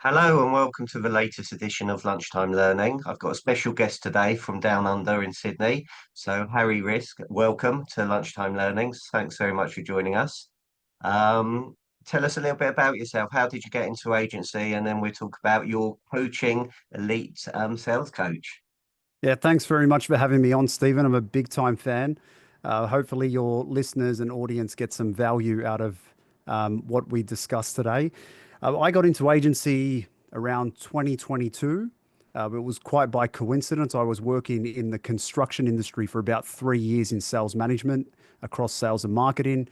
Hello and welcome to the latest edition of Lunchtime Learning. I've got a special guest today from down under in Sydney. So Harry Rizk, welcome to Lunchtime Learning. Thanks very much for joining us. Um, Tell us a little bit about yourself. How did you get into agency? And then we'll talk about your coaching elite sales coach. Yeah, thanks very much for having me on, Stephen. I'm a big time fan. Hopefully, your listeners and audience get some value out of what we discussed today. I got into agency around 2022. It was quite by coincidence. I was working in the construction industry for about 3 years in sales management across sales and marketing.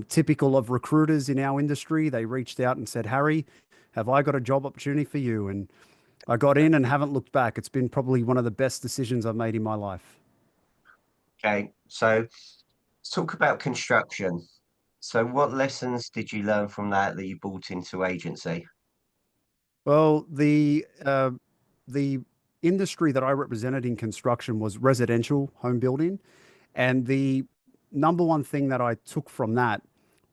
Typical of recruiters in our industry, they reached out and said, Harry, have I got a job opportunity for you? And I got in and haven't looked back. It's been probably one of the best decisions I've made in my life. Okay, so let's talk about construction. So what lessons did you learn from that you brought into agency? Well, the industry that I represented in construction was residential home building, and the number one thing that I took from that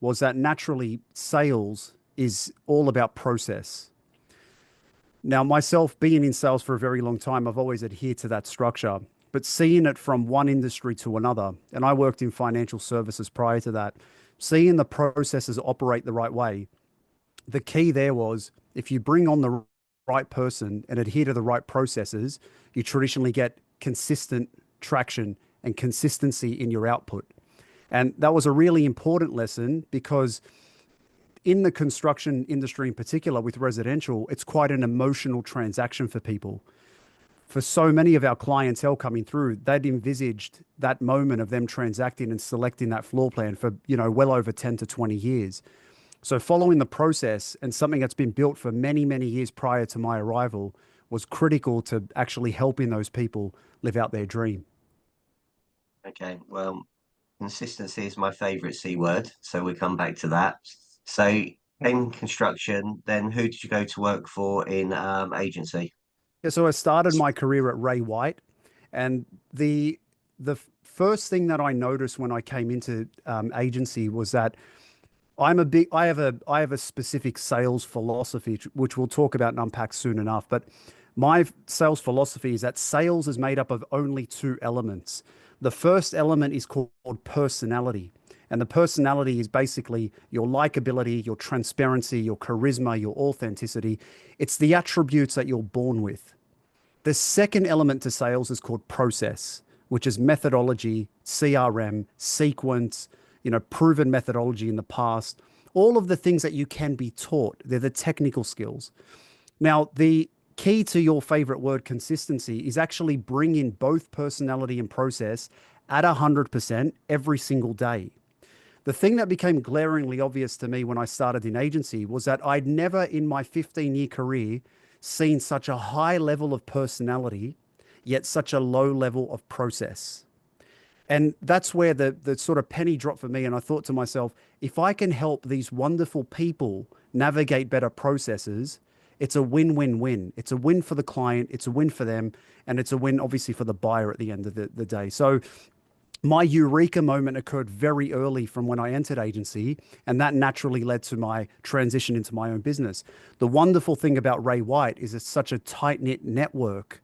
was that naturally sales is all about process. Now, myself being in sales for a very long time, I've always adhered to that structure, but seeing it from one industry to another, and I worked in financial services prior to that, seeing the processes operate the right way, the key there was if you bring on the right person and adhere to the right processes, you traditionally get consistent traction and consistency in your output. And that was a really important lesson because in the construction industry in particular with residential, it's quite an emotional transaction for people. For so many of our clientele coming through, they'd envisaged that moment of them transacting and selecting that floor plan for, well over 10 to 20 years. So following the process and something that's been built for many, many years prior to my arrival was critical to actually helping those people live out their dream. Okay, well, consistency is my favorite C word, so we'll come back to that. So, in construction, then who did you go to work for in agency? Yeah, so I started my career at Ray White, and the first thing that I noticed when I came into agency was that I have a specific sales philosophy, which we'll talk about and unpack soon enough. But my sales philosophy is that sales is made up of only two elements. The first element is called personality. And the personality is basically your likability, your transparency, your charisma, your authenticity. It's the attributes that you're born with. The second element to sales is called process, which is methodology, CRM, sequence, proven methodology in the past, all of the things that you can be taught. They're the technical skills. Now, the key to your favorite word, consistency, is actually bringing both personality and process at 100% every single day. The thing that became glaringly obvious to me when I started in agency was that I'd never in my 15-year career seen such a high level of personality, yet such a low level of process. And that's where the sort of penny dropped for me. And I thought to myself, if I can help these wonderful people navigate better processes, it's a win-win-win. It's a win for the client, it's a win for them, and it's a win, obviously, for the buyer at the end of the day. So my eureka moment occurred very early from when I entered agency, and that naturally led to my transition into my own business. The wonderful thing about Ray White is it's such a tight-knit network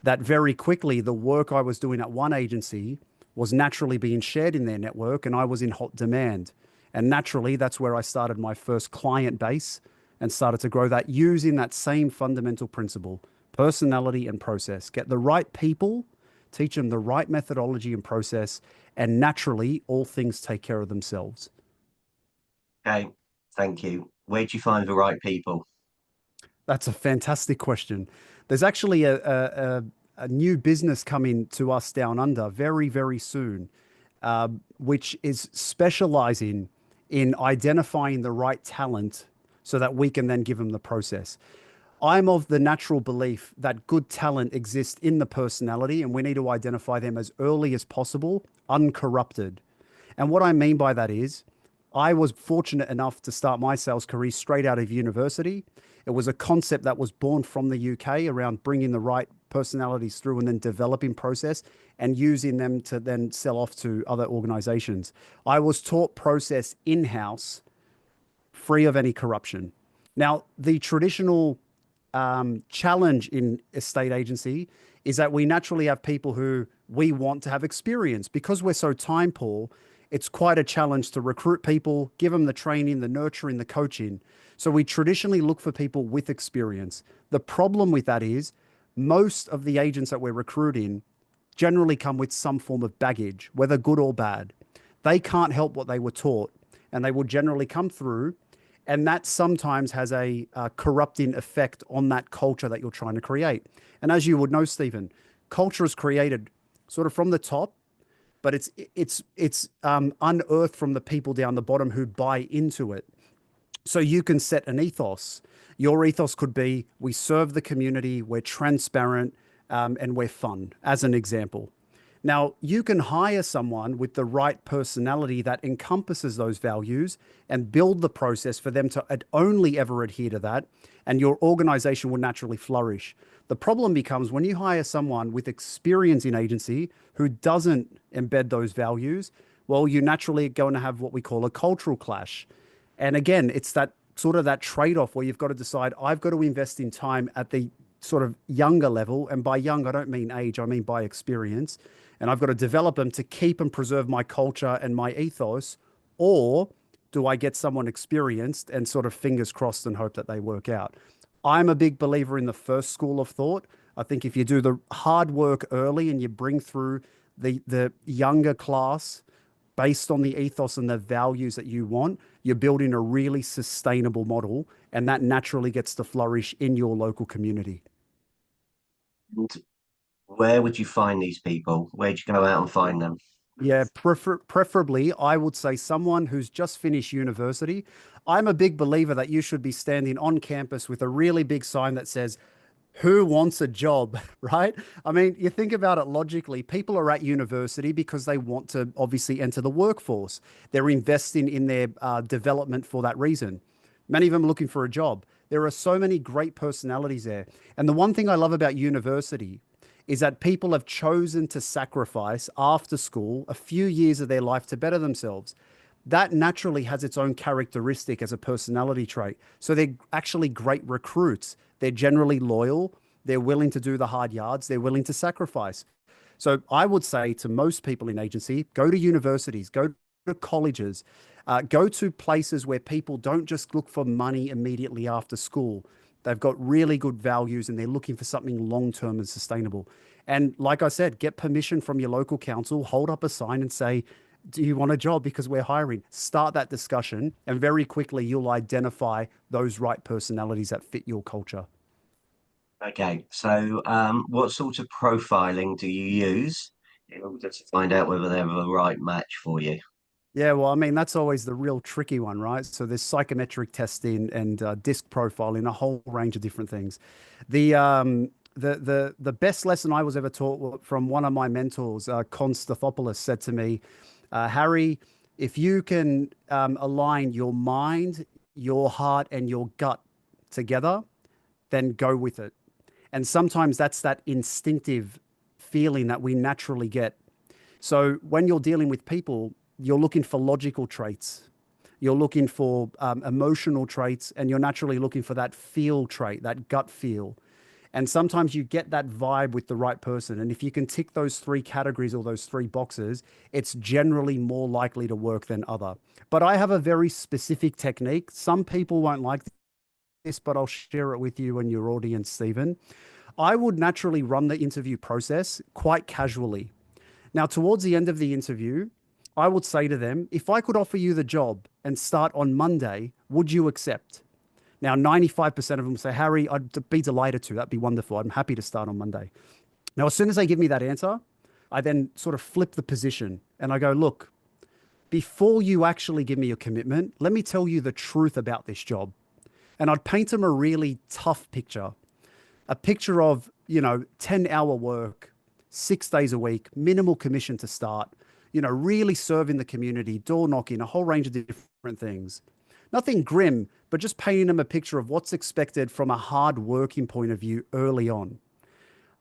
that very quickly the work I was doing at one agency was naturally being shared in their network, and I was in hot demand. And naturally, that's where I started my first client base and started to grow that using that same fundamental principle, personality and process. Get the right people, teach them the right methodology and process, and naturally, all things take care of themselves. Okay, thank you. Where'd you find the right people? That's a fantastic question. There's actually a new business coming to us down under very, very soon, which is specializing in identifying the right talent so that we can then give them the process. I'm of the natural belief that good talent exists in the personality, and we need to identify them as early as possible, uncorrupted. And what I mean by that is, I was fortunate enough to start my sales career straight out of university. It was a concept that was born from the UK around bringing the right personalities through and then developing process and using them to then sell off to other organizations. I was taught process in house, free of any corruption. Now, the traditional challenge in estate agency is that we naturally have people who we want to have experience because we're so time poor. It's quite a challenge to recruit people, give them the training, the nurturing, the coaching. So we traditionally look for people with experience. The problem with that is most of the agents that we're recruiting generally come with some form of baggage, whether good or bad. They can't help what they were taught, and they will generally come through. And that sometimes has a corrupting effect on that culture that you're trying to create. And as you would know, Stephen, culture is created sort of from the top, but it's unearthed from the people down the bottom who buy into it. So you can set an ethos. Your ethos could be we serve the community, we're transparent, and we're fun, as an example. Now, you can hire someone with the right personality that encompasses those values and build the process for them to only ever adhere to that, and your organization will naturally flourish. The problem becomes when you hire someone with experience in agency who doesn't embed those values, well, you're naturally going to have what we call a cultural clash. And again, it's that sort of that trade-off where you've got to decide, I've got to invest in time at the sort of younger level. And by young, I don't mean age, I mean by experience. And I've got to develop them to keep and preserve my culture and my ethos. Or do I get someone experienced and sort of fingers crossed and hope that they work out? I'm a big believer in the first school of thought. I think if you do the hard work early and you bring through the younger class based on the ethos and the values that you want, you're building a really sustainable model, and that naturally gets to flourish in your local community. And where would you find these people? Where'd you go out and find them? Yeah, preferably, I would say someone who's just finished university. I'm a big believer that you should be standing on campus with a really big sign that says, who wants a job, right? I mean, you think about it logically, people are at university because they want to obviously enter the workforce. They're investing in their development for that reason. Many of them are looking for a job. There are so many great personalities there. And the one thing I love about university is that people have chosen to sacrifice after school a few years of their life to better themselves. That naturally has its own characteristic as a personality trait. So they're actually great recruits. They're generally loyal. They're willing to do the hard yards. They're willing to sacrifice. So I would say to most people in agency, go to universities, go to colleges, go to places where people don't just look for money immediately after school. They've got really good values and they're looking for something long-term and sustainable. And like I said, get permission from your local council, hold up a sign and say, do you want a job? Because we're hiring. Start that discussion, and very quickly you'll identify those right personalities that fit your culture. Okay, so what sort of profiling do you use in order to find out whether they're the right match for you? Yeah, well, I mean, that's always the real tricky one, right? So there's psychometric testing and disc profiling, a whole range of different things. The best lesson I was ever taught from one of my mentors, Con Stathopoulos, said to me, Harry, if you can align your mind, your heart, and your gut together, then go with it. And sometimes that's that instinctive feeling that we naturally get. So when you're dealing with people, you're looking for logical traits. You're looking for emotional traits, and you're naturally looking for that feel trait, that gut feel. And sometimes you get that vibe with the right person. And if you can tick those three categories or those three boxes, it's generally more likely to work than other. But I have a very specific technique. Some people won't like this, but I'll share it with you and your audience, Stephen. I would naturally run the interview process quite casually. Now, towards the end of the interview, I would say to them, if I could offer you the job and start on Monday, would you accept? Now, 95% of them say, Harry, I'd be delighted to. That'd be wonderful. I'm happy to start on Monday. Now, as soon as they give me that answer, I then sort of flip the position and I go, look, before you actually give me your commitment, let me tell you the truth about this job. And I'd paint them a really tough picture, a picture of, 10-hour work, 6 days a week, minimal commission to start, really serving the community, door knocking, a whole range of different things. Nothing grim, but just painting them a picture of what's expected from a hard working point of view early on.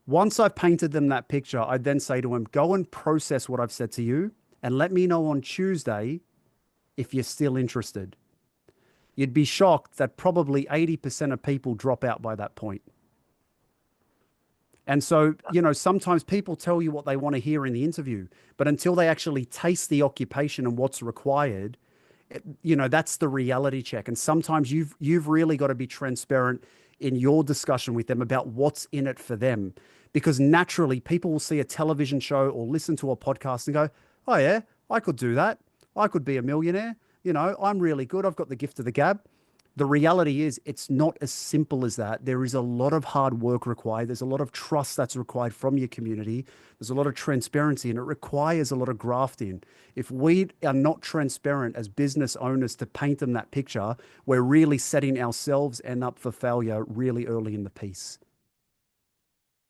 Once I've painted them that picture, I'd then say to them, go and process what I've said to you and let me know on Tuesday if you're still interested. you'd be shocked that probably 80% of people drop out by that point. And so, sometimes people tell you what they want to hear in the interview, but until they actually taste the occupation and what's required, that's the reality check. And sometimes you've really got to be transparent in your discussion with them about what's in it for them. Because naturally, people will see a television show or listen to a podcast and go, oh, yeah, I could do that. I could be a millionaire. I'm really good. I've got the gift of the gab. The reality is, it's not as simple as that. There is a lot of hard work required. There's a lot of trust that's required from your community. There's a lot of transparency, and it requires a lot of grafting. If we are not transparent as business owners to paint them that picture, we're really setting ourselves and up for failure really early in the piece.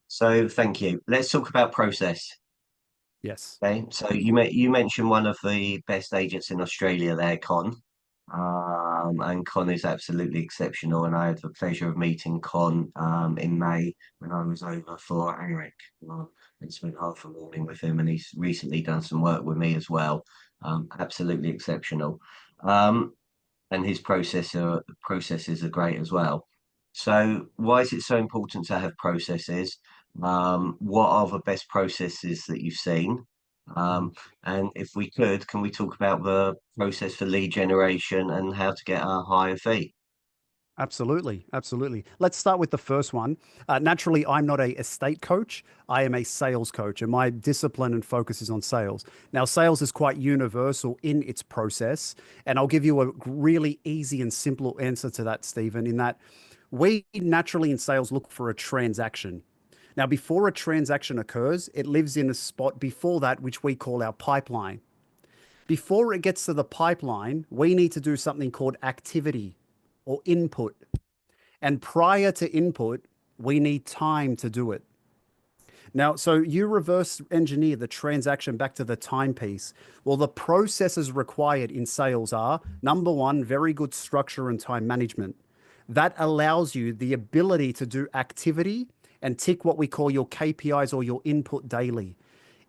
So thank you. Let's talk about process. Yes. Okay, so you mentioned one of the best agents in Australia there, Con. And Con is absolutely exceptional. And I had the pleasure of meeting Con in May when I was over for Eric. And spent half a morning with him, and he's recently done some work with me as well. Absolutely exceptional. Um, and his processes are great as well. So why is it so important to have processes? What are the best processes that you've seen? Mhm. Um, and if we could, can we talk about the process for lead generation and how to get a higher fee? Absolutely, absolutely. Let's start with the first one. Naturally, I'm not a estate coach. I am a sales coach, and my discipline and focus is on sales. Now, sales is quite universal in its process, and I'll give you a really easy and simple answer to that, Stephen, in that we naturally in sales look for a transaction. Now, before a transaction occurs, it lives in a spot before that, which we call our pipeline. Before it gets to the pipeline, we need to do something called activity or input. And prior to input, we need time to do it. Now, so you reverse engineer the transaction back to the timepiece. Well, the processes required in sales are number one, very good structure and time management. That allows you the ability to do activity and tick what we call your KPIs or your input daily.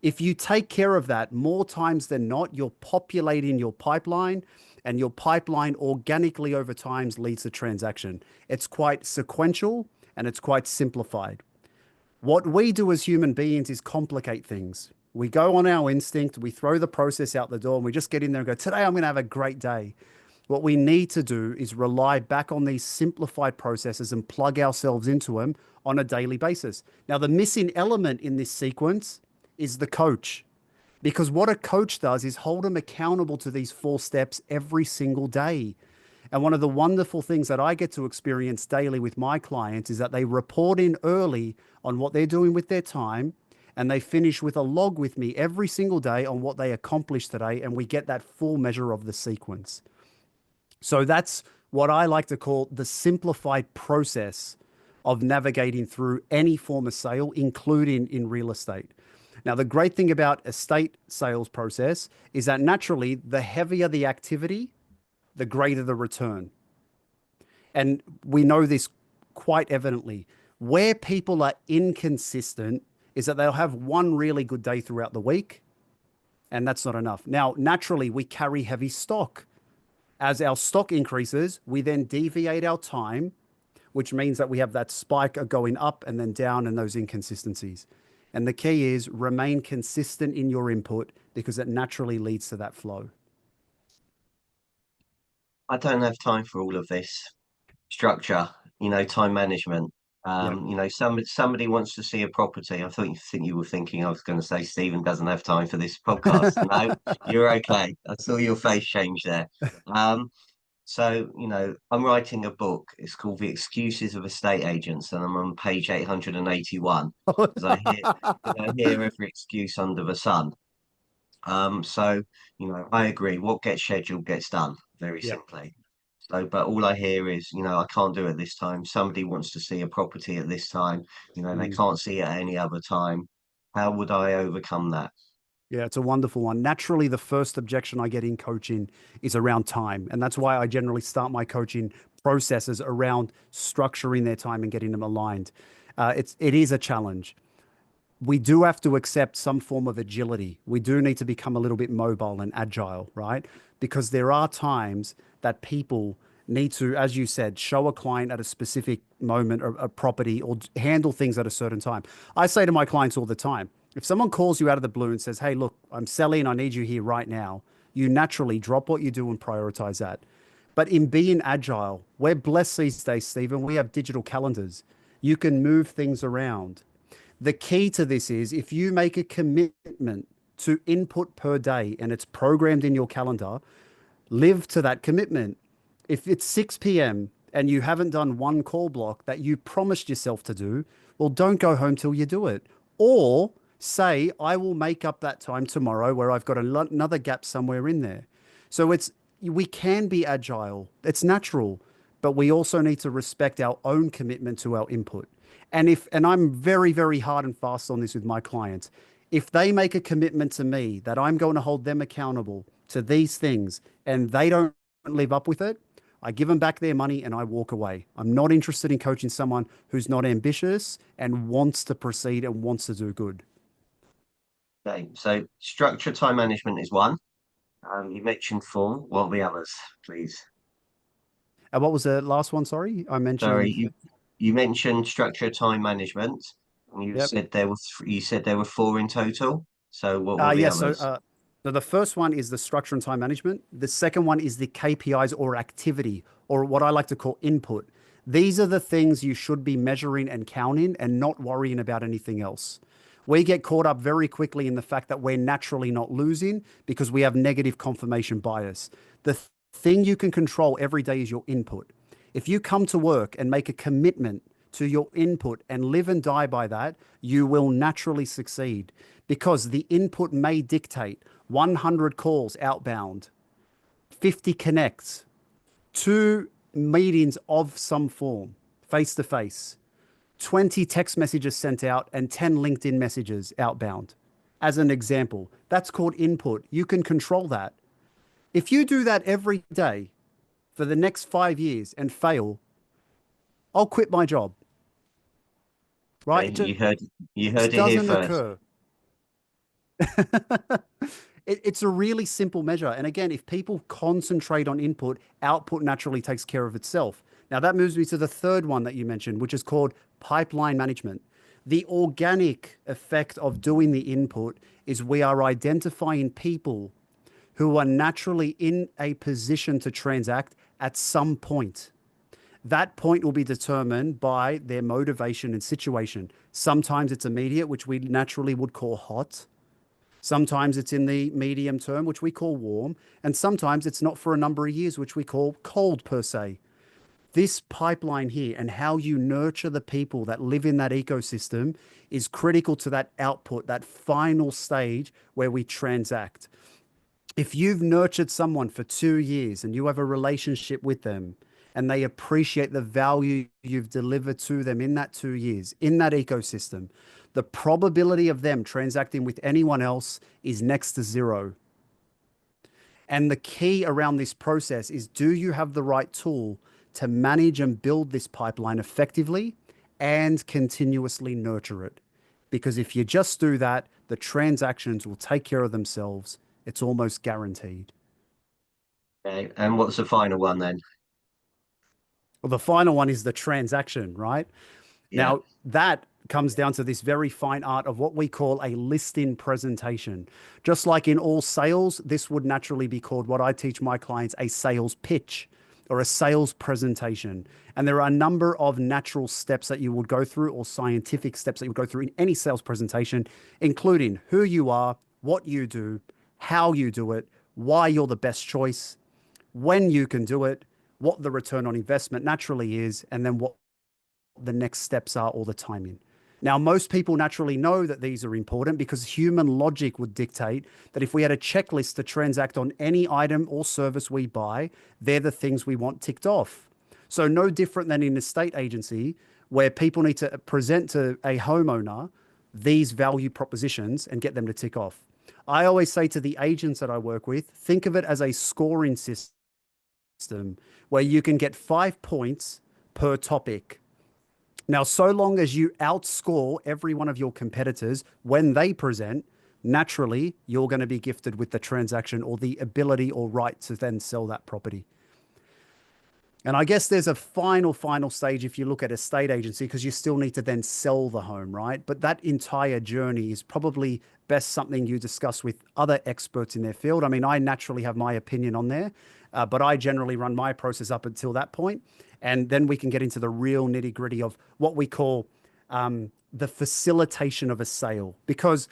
If you take care of that more times than not, you're populating your pipeline, and your pipeline organically over time leads to transaction. It's quite sequential and it's quite simplified. What we do as human beings is complicate things. We go on our instinct, we throw the process out the door, and we just get in there and go, today I'm going to have a great day. What we need to do is rely back on these simplified processes and plug ourselves into them on a daily basis. Now, the missing element in this sequence is the coach. Because what a coach does is hold them accountable to these 4 steps every single day. And one of the wonderful things that I get to experience daily with my clients is that they report in early on what they're doing with their time, and they finish with a log with me every single day on what they accomplished today, and we get that full measure of the sequence. So that's what I like to call the simplified process of navigating through any form of sale, including in real estate. Now, the great thing about estate sales process is that naturally, the heavier the activity, the greater the return. And we know this quite evidently. Where people are inconsistent is that they'll have one really good day throughout the week, and that's not enough. Now, naturally, we carry heavy stock. As our stock increases, we then deviate our time, which means that we have that spike of going up and then down and those inconsistencies. And the key is remain consistent in your input because it naturally leads to that flow. I don't have time for all of this structure, time management. Yeah. Somebody wants to see a property. I thought you think you were thinking I was going to say Stephen doesn't have time for this podcast. No, you're okay. I saw your face change there. Um, I'm writing a book. It's called The Excuses of Estate Agents, and I'm on page 881 because I hear every excuse under the sun. I agree. What gets scheduled gets done, very Yeah. simply. So, but all I hear is, I can't do it this time. Somebody wants to see a property at this time. They Mm. can't see it at any other time. How would I overcome that? Yeah, it's a wonderful one. Naturally, the first objection I get in coaching is around time. And that's why I generally start my coaching processes around structuring their time and getting them aligned. It is a challenge. We do have to accept some form of agility. We do need to become a little bit mobile and agile, right? Because there are times that people need to, as you said, show a client at a specific moment or a property or handle things at a certain time. I say to my clients all the time, if someone calls you out of the blue and says, "Hey, look, I'm selling, I need you here right now," you naturally drop what you do and prioritize that. But in being agile, we're blessed these days, Stephen. We have digital calendars. You can move things around. The key to this is if you make a commitment to input per day and it's programmed in your calendar, live to that commitment. If it's 6 p.m. and you haven't done one call block that you promised yourself to do, well, don't go home till you do it. Or say, I will make up that time tomorrow where I've got another gap somewhere in there. So we can be agile. It's natural, but we also need to respect our own commitment to our input. And I'm very, very hard and fast on this with my clients. If they make a commitment to me that I'm going to hold them accountable to these things and they don't live up with it, I give them back their money and I walk away. I'm not interested in coaching someone who's not ambitious and wants to proceed and wants to do good. Okay, so structure time management is one. You mentioned four. What are the others, please? And what was the last one? Sorry, I Sorry, mentioned. you mentioned structure time management, and Yep. you said there were four in total. So what were the Yes. So, others? so the first one is the structure and time management. The second one is the KPIs or activity, or what I like to call input. These are the things you should be measuring and counting and not worrying about anything else. We get caught up very quickly in the fact that we're naturally not losing because we have negative confirmation bias. The thing you can control every day is your input. If you come to work and make a commitment to your input and live and die by that, you will naturally succeed because the input may dictate 100 calls outbound, 50 connects, two meetings of some form, face to face, 20 text messages sent out, and 10 LinkedIn messages outbound. As an example, that's called input. You can control that. If you do that every day for the next 5 years and fail, I'll quit my job, right? Okay, It you just heard it here doesn't first. occur. It's a really simple measure. And again, if people concentrate on input, output naturally takes care of itself. Now, that moves me to the third one that you mentioned, which is called pipeline management. The organic effect of doing the input is we are identifying people who are naturally in a position to transact at some point. That point will be determined by their motivation and situation. Sometimes it's immediate, which we naturally would call hot. Sometimes it's in the medium term, which we call warm. And sometimes it's not for a number of years, which we call cold per se. This pipeline here and how you nurture the people that live in that ecosystem is critical to that output, that final stage where we transact. If you've nurtured someone for 2 years and you have a relationship with them and they appreciate the value you've delivered to them in that 2 years, in that ecosystem, the probability of them transacting with anyone else is next to zero. And the key around this process is, do you have the right tool to manage and build this pipeline effectively and continuously nurture it? Because if you just do that, the transactions will take care of themselves. It's almost guaranteed. Okay, and what's the final one then? Well, the final one is the transaction, right? Yeah. Now, that comes down to this very fine art of what we call a listing presentation. Just like in all sales, this would naturally be called what I teach my clients a sales pitch or a sales presentation. And there are a number of natural steps that you would go through or scientific steps that you would go through in any sales presentation, including who you are, what you do, how you do it, why you're the best choice, when you can do it, what the return on investment naturally is, and then what the next steps are or the timing. Now, most people naturally know that these are important because human logic would dictate that if we had a checklist to transact on any item or service we buy, they're the things we want ticked off. So, no different than in a state agency where people need to present to a homeowner these value propositions and get them to tick off. I always say to the agents that I work with, think of it as a scoring system where you can get 5 points per topic. Now, so long as you outscore every one of your competitors when they present, naturally, you're going to be gifted with the transaction or the ability or right to then sell that property. And I guess there's a final stage if you look at estate agency, because you still need to then sell the home, right? But that entire journey is probably best something you discuss with other experts in their field. I mean, I naturally have my opinion on there, but I generally run my process up until that point, and then we can get into the real nitty gritty of what we call the facilitation of a sale, because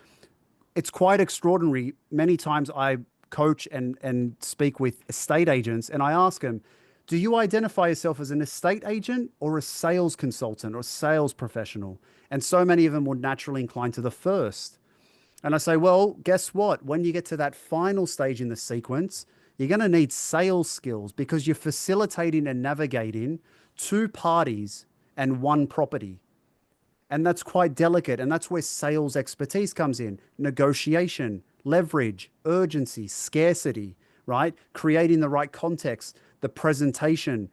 it's quite extraordinary. Many times I coach and speak with estate agents, and I ask them, do you identify yourself as an estate agent or a sales consultant or sales professional? And so many of them would naturally incline to the first. And I say, well, guess what? When you get to that final stage in the sequence, you're going to need sales skills, because you're facilitating and navigating two parties and one property. And that's quite delicate. And that's where sales expertise comes in: negotiation, leverage, urgency, scarcity, right? Creating the right context, the presentation,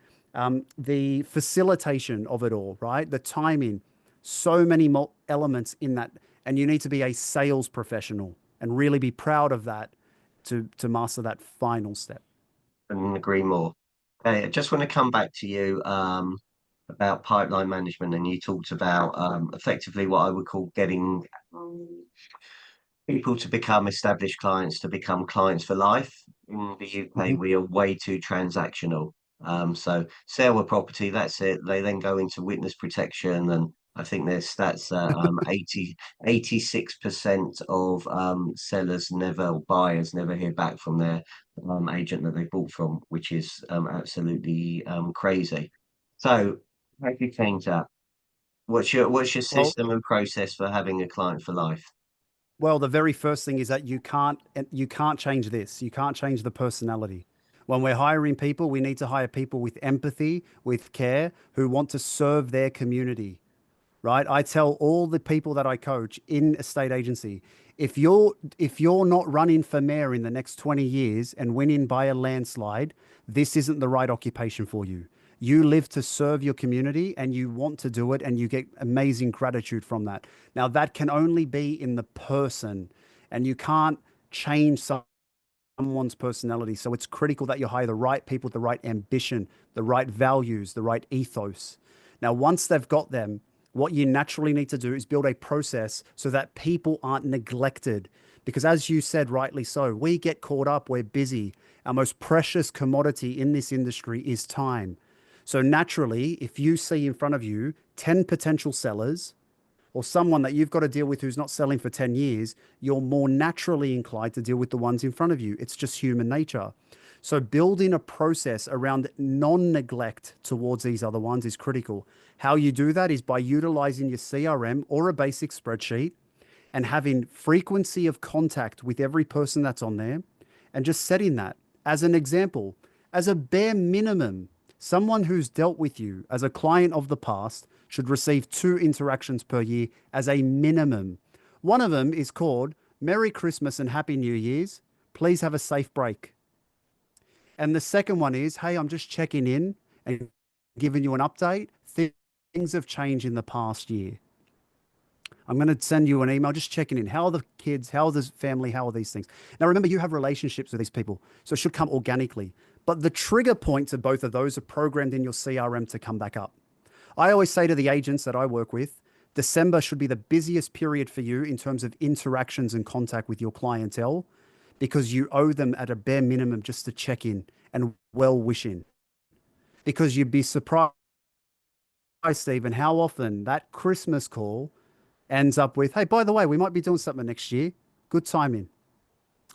the facilitation of it all, right? The timing, so many elements in that. And you need to be a sales professional and really be proud of that to master that final step. Couldn't agree more. I just want to come back to you about pipeline management, and you talked about effectively what I would call getting people to become established clients, to become clients for life. In the UK, Mhm. we are way too transactional. So sell a property, that's it. They then go into witness protection, and I think their stats are 86% of sellers never, buyers never hear back from their agent that they bought from, which is absolutely crazy. So how do you change that? What's your Well, system and process for having a client for life? Well, the very first thing is that you can't change this. You can't change the personality. When we're hiring people, we need to hire people with empathy, with care, who want to serve their community, right? I tell all the people that I coach in a state agency, if you're not running for mayor in the next 20 years and winning by a landslide, this isn't the right occupation for you. You live to serve your community and you want to do it, and you get amazing gratitude from that. Now, that can only be in the person, and you can't change someone's personality. So it's critical that you hire the right people with the right ambition, the right values, the right ethos. Now, once they've got them, what you naturally need to do is build a process so that people aren't neglected. Because as you said, rightly so, we get caught up, we're busy. Our most precious commodity in this industry is time. So naturally, if you see in front of you 10 potential sellers, or someone that you've got to deal with who's not selling for 10 years, you're more naturally inclined to deal with the ones in front of you. It's just human nature. So building a process around non-neglect towards these other ones is critical. How you do that is by utilizing your CRM or a basic spreadsheet and having frequency of contact with every person that's on there, and just setting that as an example, as a bare minimum. Someone who's dealt with you as a client of the past should receive 2 interactions per year as a minimum. One of them is called Merry Christmas and Happy New Year's. Please have a safe break. And the second one is, hey, I'm just checking in and giving you an update. Things have changed in the past year. I'm going to send you an email just checking in. How are the kids? How are the family? How are these things? Now, remember, you have relationships with these people, so it should come organically. But the trigger points of both of those are programmed in your CRM to come back up. I always say to the agents that I work with, December should be the busiest period for you in terms of interactions and contact with your clientele, because you owe them at a bare minimum just to check in and well wishing. Because you'd be surprised, Stephen, how often that Christmas call ends up with, hey, by the way, we might be doing something next year. Good timing.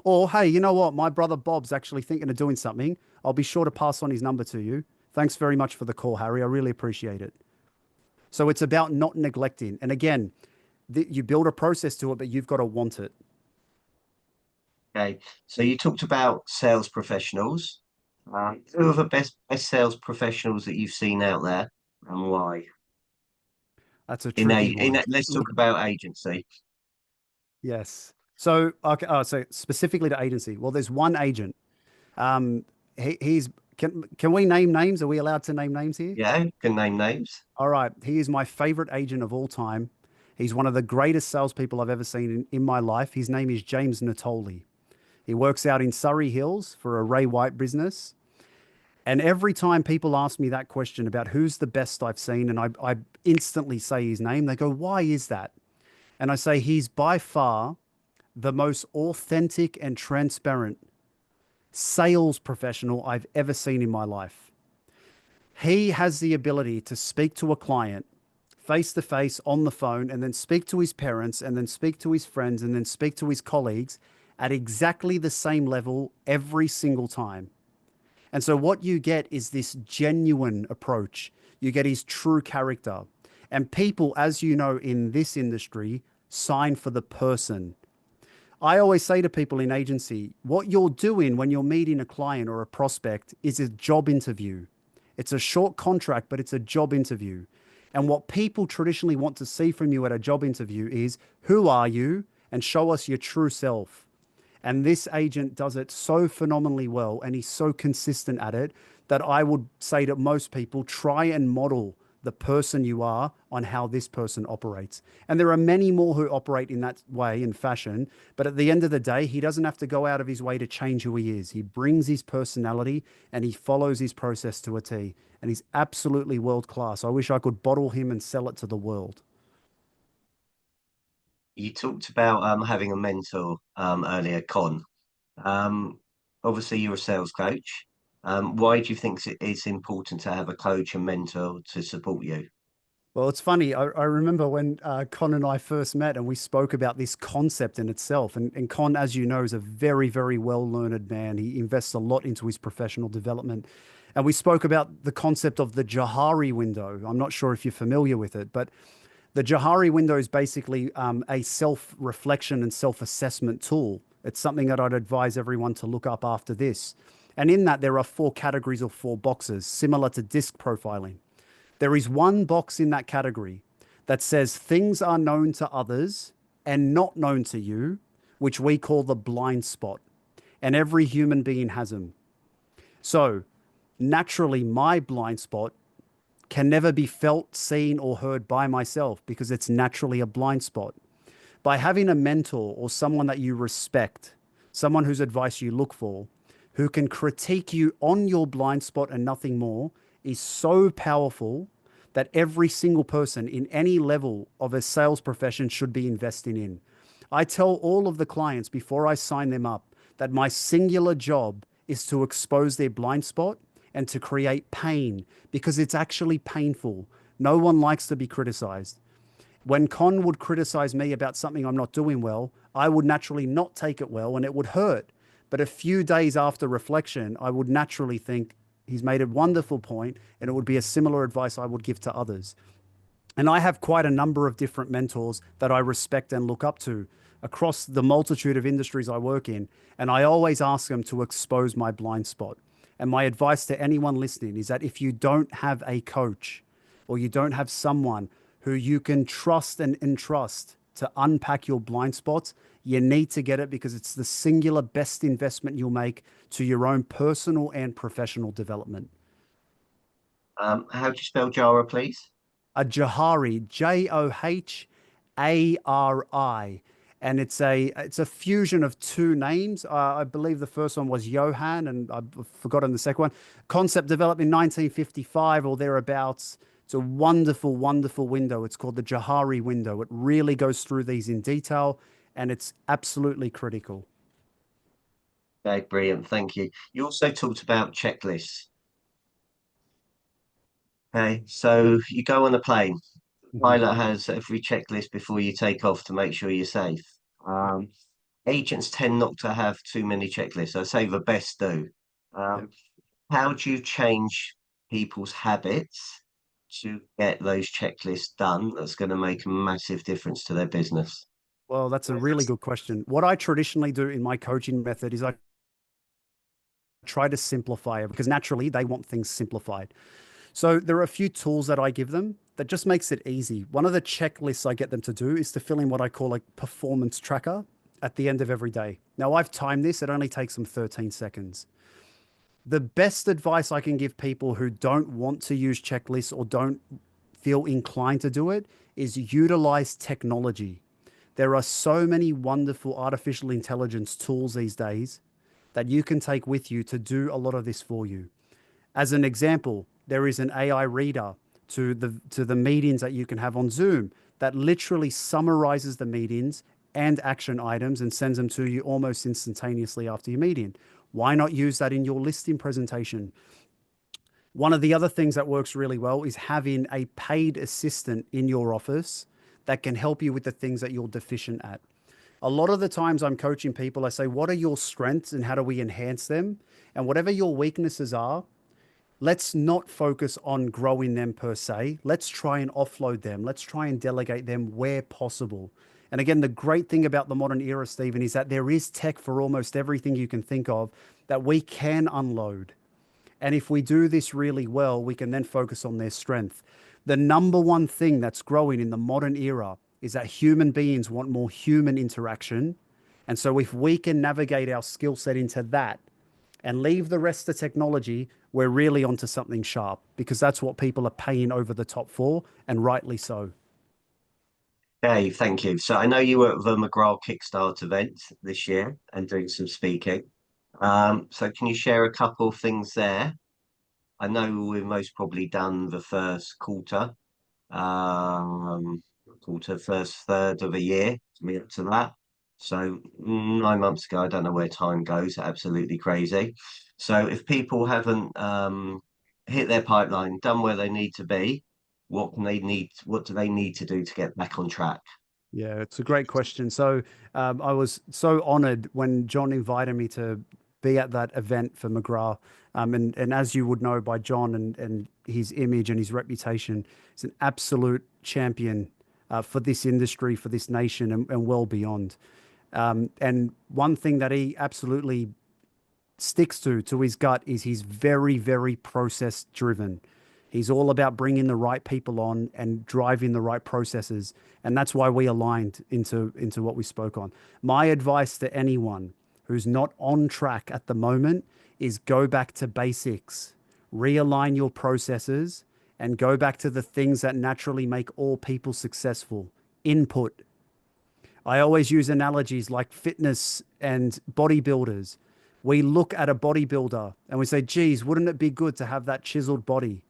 Or, hey, you know what? My brother Bob's actually thinking of doing something. I'll be sure to pass on his number to you. Thanks very much for the call, Harry. I really appreciate it. So it's about not neglecting. And again, you build a process to it, but you've got to want it. Okay, so you talked about sales professionals. Who are the best sales professionals that you've seen out there, and why? That's a tricky one. Let's talk Look, about agency. yes. So, okay. Oh, so specifically to agency. Well, there's one agent. Um, he's, can we name names? Are we allowed to name names here? Yeah, can name names. All right. He is my favorite agent of all time. He's one of the greatest salespeople I've ever seen in my life. His name is James Natoli. He works out in Surrey Hills for a Ray White business. And every time people ask me that question about who's the best I've seen, and I instantly say his name, they go, "Why is that?" And I say, "He's by far the most authentic and transparent sales professional I've ever seen in my life. He has the ability to speak to a client face to face on the phone, and then speak to his parents, and then speak to his friends, and then speak to his colleagues at exactly the same level every single time." And so what you get is this genuine approach. You get his true character. And people, as you know, in this industry, sign for the person. I always say to people in agency, what you're doing when you're meeting a client or a prospect is a job interview. It's a short contract, but it's a job interview. And what people traditionally want to see from you at a job interview is, who are you? And show us your true self. And this agent does it so phenomenally well, and he's so consistent at it, that I would say to most people, try and model the person you are on how this person operates. And there are many more who operate in that way in fashion, but at the end of the day, he doesn't have to go out of his way to change who he is. He brings his personality and he follows his process to a T. And he's absolutely world class. I wish I could bottle him and sell it to the world. You talked about having a mentor earlier, Con. Um, Obviously, you're a sales coach. Why do you think it's important to have a coach and mentor to support you? Well, it's funny. I remember when Con and I first met, and we spoke about this concept in itself. And Con, as you know, is a very, very well-learned man. He invests a lot into his professional development. And we spoke about the concept of the Johari window. I'm not sure if you're familiar with it, but the Johari window is basically a self-reflection and self-assessment tool. It's something that I'd advise everyone to look up after this. And in that, there are four categories or four boxes, similar to disc profiling. There is one box in that category that says things are known to others and not known to you, which we call the blind spot. And every human being has them. So naturally, my blind spot can never be felt, seen, or heard by myself because it's naturally a blind spot. By having a mentor or someone that you respect, someone whose advice you look for, who can critique you on your blind spot and nothing more, is so powerful that every single person in any level of a sales profession should be investing in. I tell all of the clients before I sign them up that my singular job is to expose their blind spot and to create pain, because it's actually painful. No one likes to be criticized. When Con would criticize me about something I'm not doing well, I would naturally not take it well and it would hurt. But a few days after reflection, I would naturally think he's made a wonderful point, and it would be a similar advice I would give to others. And I have quite a number of different mentors that I respect and look up to across the multitude of industries I work in. And I always ask them to expose my blind spot. And my advice to anyone listening is that if you don't have a coach, or you don't have someone who you can trust and entrust to unpack your blind spots, you need to get it, because it's the singular best investment you'll make to your own personal and professional development. How do you spell Jara, please? A Johari, Johari, and it's a fusion of two names. I believe the first one was Johan, and I've forgotten the second one. Concept developed in 1955 or thereabouts. It's a wonderful, wonderful window. It's called the Johari window. It really goes through these in detail, and it's absolutely critical. Okay, brilliant. Thank you. You also talked about checklists. Okay, so you go on a plane. The Mhm. pilot has every checklist before you take off to make sure you're safe. Yep. Um, Agents tend not to have too many checklists. I say the best do. Yep. Um, how do you change people's habits to get those checklists done? That's going to make a massive difference to their business. Well, that's a really good question. What I traditionally do in my coaching method is I try to simplify it, because naturally they want things simplified. So there are a few tools that I give them that just makes it easy. One of the checklists I get them to do is to fill in what I call a performance tracker at the end of every day. Now, I've timed this, it only takes them 13 seconds. The best advice I can give people who don't want to use checklists or don't feel inclined to do it is utilize technology. There are so many wonderful artificial intelligence tools these days that you can take with you to do a lot of this for you. As an example, there is an AI reader to the meetings that you can have on Zoom that literally summarizes the meetings and action items and sends them to you almost instantaneously after your meeting. Why not use that in your listing presentation? One of the other things that works really well is having a paid assistant in your office that can help you with the things that you're deficient at. A lot of the times I'm coaching people, I say, what are your strengths and how do we enhance them? And whatever your weaknesses are, let's not focus on growing them per se. Let's try and offload them. Let's try and delegate them where possible. And again, the great thing about the modern era, Stephen, is that there is tech for almost everything you can think of that we can unload. And if we do this really well, we can then focus on their strength. The number one thing that's growing in the modern era is that human beings want more human interaction. And so if we can navigate our skill set into that and leave the rest of technology, we're really onto something sharp because that's what people are paying over the top for, and rightly so. Dave, thank you. So I know you were at the McGraw Kickstart event this year and doing some speaking. So can you share a couple of things there? I know we've most probably done the first um, first third of a year, me up to that. So 9 months ago, I don't know where time goes, absolutely crazy. So if people haven't hit their pipeline, done where they need to be, what do they need to do to get back on track? Yeah, it's a great question. So I was so honored when John invited me to be at that event for McGrath. And as you would know by John and his image and his reputation, he's an absolute champion for this industry, for this nation, and well beyond. And one thing that he absolutely sticks to his gut is he's very, very process driven. He's all about bringing the right people on and driving the right processes. And that's why we aligned into what we spoke on. My advice to anyone who's not on track at the moment is go back to basics, realign your processes, and go back to the things that naturally make all people successful. Input. I always use analogies like fitness and bodybuilders. We look at a bodybuilder and we say, geez, wouldn't it be good to have that chiseled body?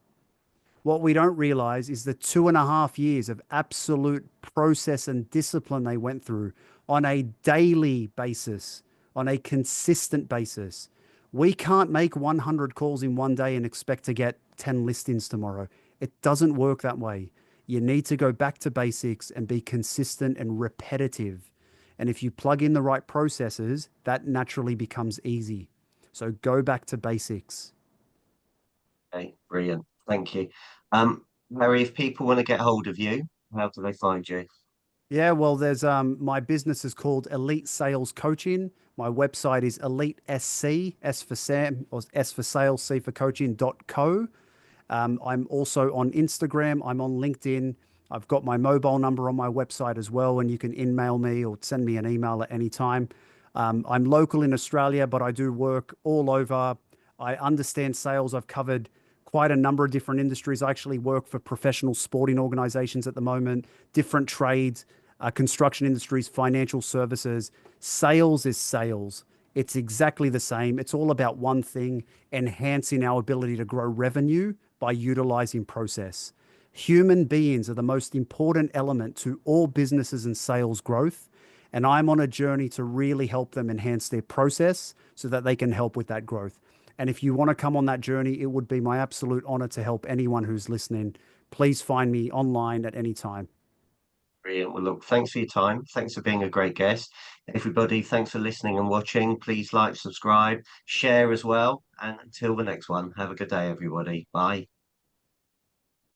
What we don't realize is the 2.5 years of absolute process and discipline they went through on a daily basis, on a consistent basis. We can't make 100 calls in one day and expect to get 10 listings tomorrow. It doesn't work that way. You need to go back to basics and be consistent and repetitive. And if you plug in the right processes, that naturally becomes easy. So go back to basics. Okay, brilliant. Thank you. Harry, if people want to get hold of you, how do they find you? Yeah, well, there's my business is called Elite Sales Coaching. My website is Elite SC, S for Sam, or S for Sales, C for Coaching.co. I'm also on Instagram. I'm on LinkedIn. I've got my mobile number on my website as well, and you can email me or send me an email at any time. I'm local in Australia, but I do work all over. I understand sales. I've covered quite a number of different industries. I actually work for professional sporting organizations at the moment, different trades, construction industries, financial services. Sales is sales. It's exactly the same. It's all about one thing, enhancing our ability to grow revenue by utilizing process. Human beings are the most important element to all businesses and sales growth. And I'm on a journey to really help them enhance their process so that they can help with that growth. And if you want to come on that journey, it would be my absolute honor to help anyone who's listening. Please find me online at any time. Brilliant. Well, look, thanks for your time. Thanks for being a great guest. Everybody, thanks for listening and watching. Please like, subscribe, share as well. And until the next one, have a good day, everybody. Bye.